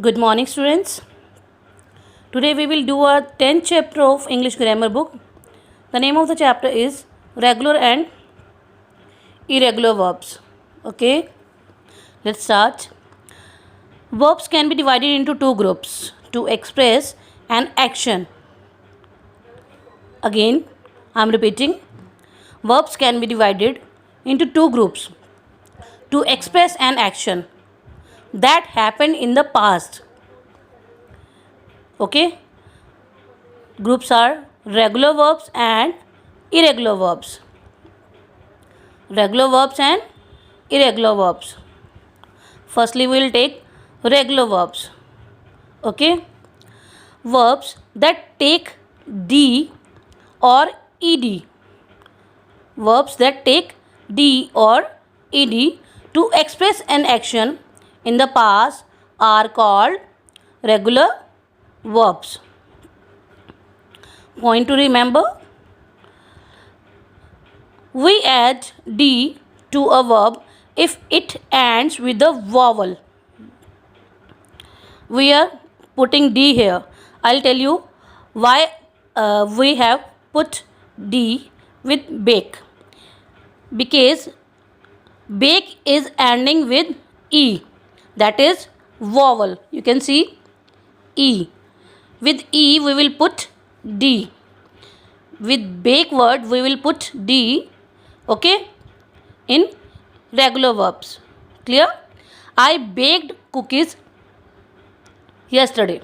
Good morning, students. Today we will do our 10th chapter of English grammar book. The name of the chapter is Regular and Irregular Verbs. Okay, let's start. Verbs can be divided into two groups: to express and action. Again, I am repeating. Verbs can be divided into two groups: to express and action that happened in the past. Okay, groups are regular verbs and irregular verbs. Regular verbs and irregular verbs. Firstly, we will take regular verbs. Okay, verbs that take d or ed. Verbs that take d or ed to express an action in the past are called regular verbs. Point to remember: we add d to a verb if it ends with a vowel. We are putting d here. I'll tell you why we have put d with bake. Because bake is ending with e, that is vowel. You can see e. With e we will put d. With bake word we will put d. Okay, in regular verbs. Clear? I baked cookies yesterday.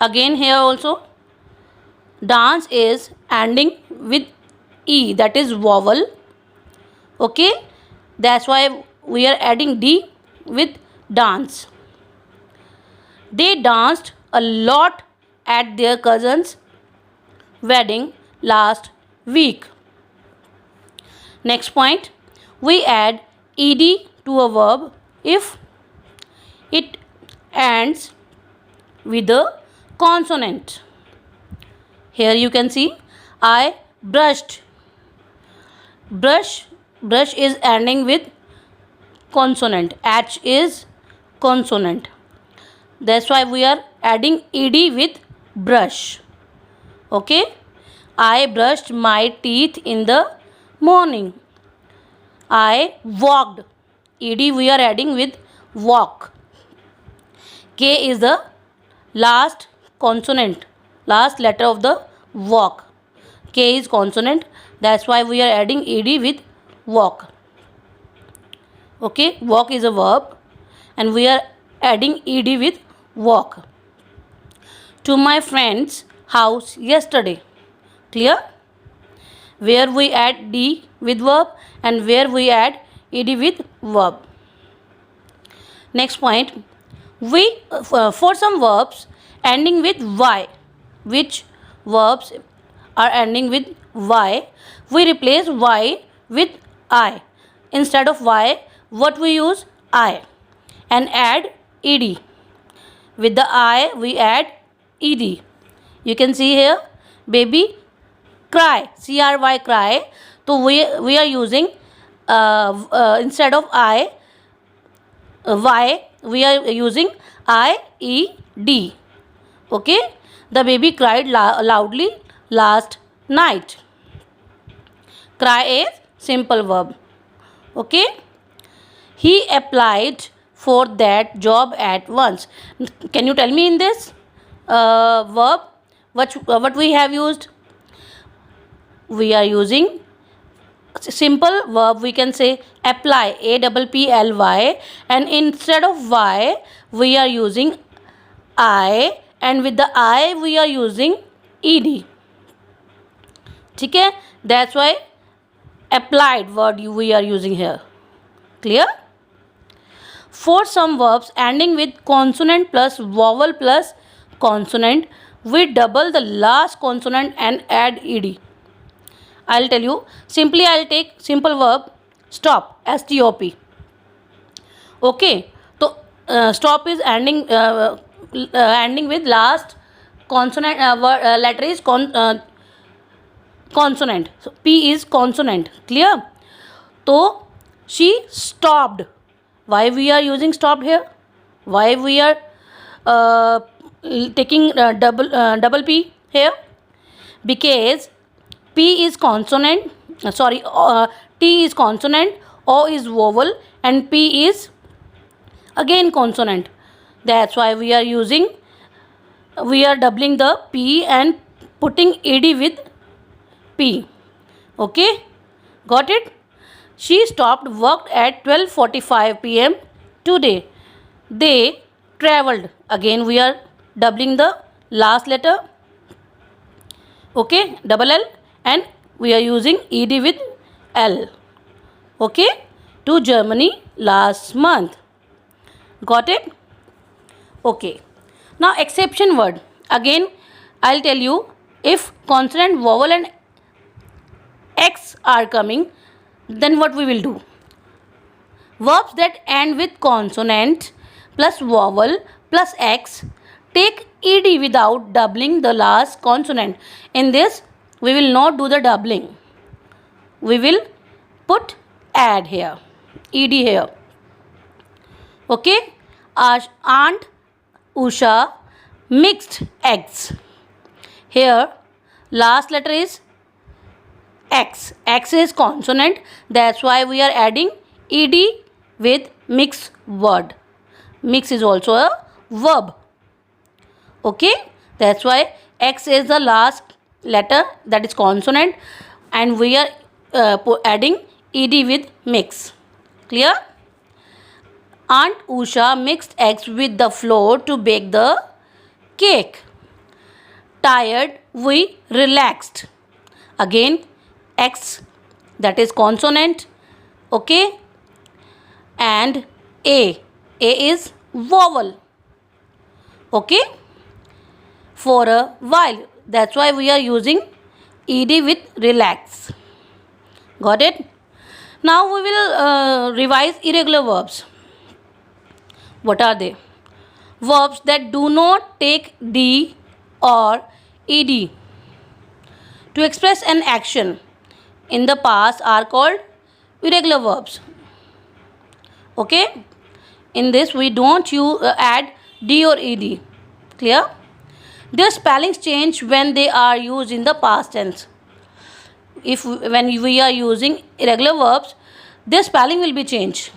Again, here also dance is ending with e, that is vowel. Okay, that's why we are adding d with dance. They danced a lot at their cousin's wedding last week. Next point, we add ed to a verb if it ends with a consonant. Here you can see I brushed. Brush is ending with consonant. H is consonant. That's why we are adding ed with brush. Okay, I brushed my teeth in the morning. I walked. Ed we are adding with walk. K is the last consonant, last letter of the walk. K is consonant. That's why we are adding ed with walk. Okay, walk is a verb and we are adding ed with walk. To my friend's house yesterday. Clear? Where we add d with verb and where we add ed with verb. Next point, we for some verbs ending with y, which verbs are ending with y, we replace y with I. Instead of y, what we use? I, and add ed. With the I we add ed. You can see here, baby cry, cry, cry. So we are using instead of I, y, we are using ied. Okay, the baby cried loudly last night. Cry is simple verb. Okay, he applied for that job at once. Can you tell me in this verb what we have used? We are using simple verb. We can say apply, apply, and instead of y we are using I, and with the I we are using ed. ठीक है? That's why applied word we are using here. Clear? For some verbs ending with consonant plus vowel plus consonant, we double the last consonant and add ed. I'll tell you. Simply I'll take simple verb stop, stop. Okay, so stop is ending with last consonant, letter is consonant. So p is consonant. Clear? So she stopped. Why we are using stopped here? Why we are uh, taking double P here? Because P is consonant, T is consonant, O is vowel, and P is again consonant. That's why we are doubling the P and putting ed with P. Okay, got it? She stopped work at 12:45 p.m. today. They traveled. Again we are doubling the last letter. Okay, double L, and we are using ed with L. Okay, to Germany last month. Got it? Okay. Now exception word. Again I'll tell you, if consonant, vowel and X are coming, then what we will do? Verbs that end with consonant plus vowel plus X take ed without doubling the last consonant. In this we will not do the doubling. We will put add here, ed here. Okay, Aunt Usha mixed eggs. Here last letter is X. X is consonant, that's why we are adding ed with mix word. Mix is also a verb. Okay, that's why X is the last letter, that is consonant, and we are adding ed with mix. Clear? Aunt Usha mixed eggs with the flour to bake the cake. Tired, we relaxed. Again X, that is consonant. Okay, and A is vowel. Okay, for a while, that's why we are using ed with relax. Got it? Now we will revise irregular verbs. What are they? Verbs that do not take d or ed to express an action in the past are called irregular verbs. Okay, in this we don't add d or ed. Clear? Their spellings change when they are used in the past tense. When we are using irregular verbs, their spelling will be changed.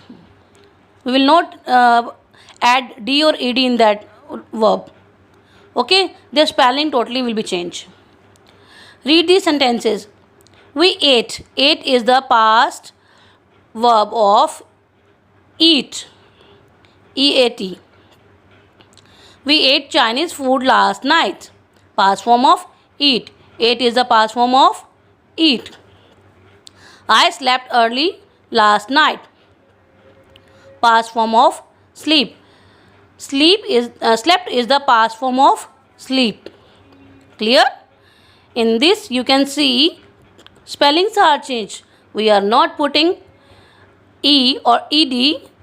We will not add d or ed in that verb. Okay, their spelling totally will be changed. Read these sentences. We ate. Ate is the past verb of eat. E-A-T. We ate Chinese food last night. Past form of eat. Ate is the past form of eat. I slept early last night. Past form of sleep. Slept is the past form of sleep. Clear? In this you can see spellings are changed. We are not putting e or ed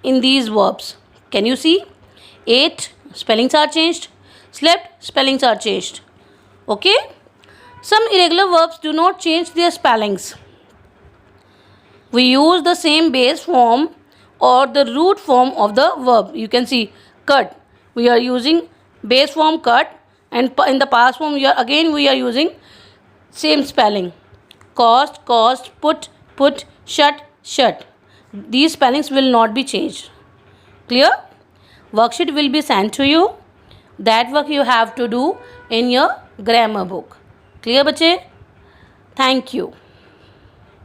in these verbs. Can you see? Ate, spellings are changed. Slept, spellings are changed. Okay? Some irregular verbs do not change their spellings. We use the same base form or the root form of the verb. You can see cut. We are using base form cut, and in the past form we are using same spelling. Cost, cost, put, shut, shut. These spellings will not be changed. Clear? Worksheet will be sent to you. That work you have to do in your grammar book. Clear, bache? Thank you.